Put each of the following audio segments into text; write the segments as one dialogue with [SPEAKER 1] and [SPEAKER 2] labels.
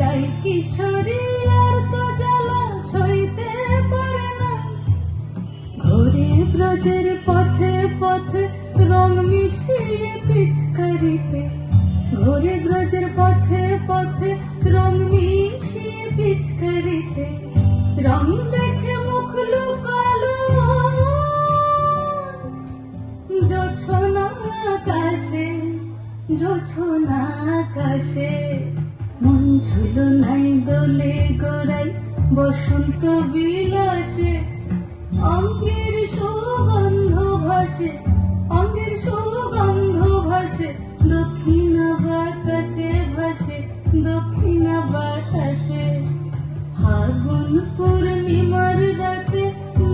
[SPEAKER 1] রাই কিশোরী আর তো জ্বালা সইতে পারে না। ঘোরে ব্রজের পথে পথে রং মিশিয়ে পিচকারিতে, ঘোরে ব্রজের পথে পথে রং মিশিয়ে পিচকারিতে, রং দেখে মুখ লুকালো জোছনা আকাশে, জোছনা আকাশে। মন ঝুলো নাই দোলে গোড়াই বসন্ত বিলাসে, অঙ্গের সুগন্ধ ভাসে, অঙ্গের সুগন্ধ ভাসে, দক্ষিণা বাতাসে ভাসে, দক্ষিণা বাতাসে। ফাগুন পূর্ণিমার রাতে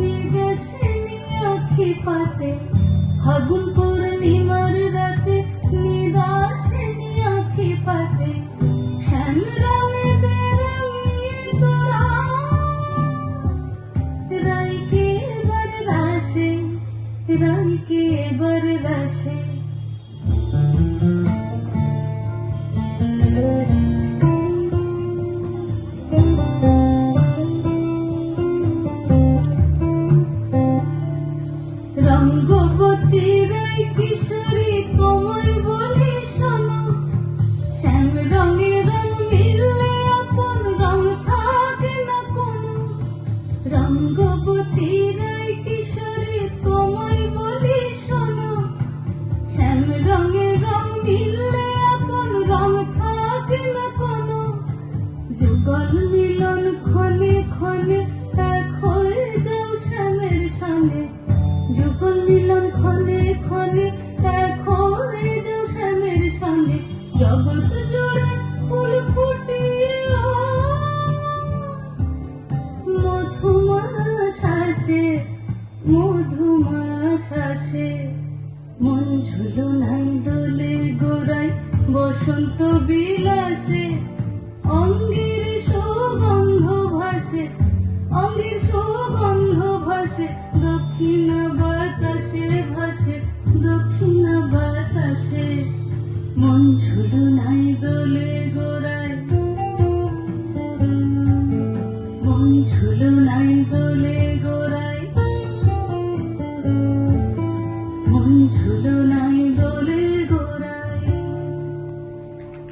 [SPEAKER 1] নিদেশিনী আখি পাতে, ফাগুন পূর্ণিমার রাতে নিদাসিনী আখি পাতে। শ্যাম রঙে দে রঙিয়ে তোরা রাইকে এবার রাশে, রাইকে এবার রাশে। রঙ্গবতী রাই কিশোরী তোমায় বলি শোনো, শ্যাম রঙে রং মিললে আপন রং থাকে না কোনো। রঙ্গবতী রাই কিশোরী তোমায় বলি শোনো, শ্যাম রঙে রং মিললে আপন রং থাকে না কোনো। যুগল মিলন ক্ষণে ক্ষণে এক হয়ে যাও শ্যামের সনে, যুগল মিলন ক্ষণে ক্ষণে এক হয়ে যাও শ্যামের সনে। জগৎ জুড়ে ফুল ফুটিয়ে মধুমাশাসে, মধুমাশাসে। মন ঝুলো নাই দোলে গোড়াই বসন্ত বিলাসে, অঙ্গের সুগন্ধ ভাসে, অঙ্গের সুগন্ধ ভাসে, দক্ষিণা বাতাসে ভাসে, দক্ষিণা বাতাসে। মন ঝুলো নাই দোলে গোড়ায়, মন ঝুলো নাই দোলে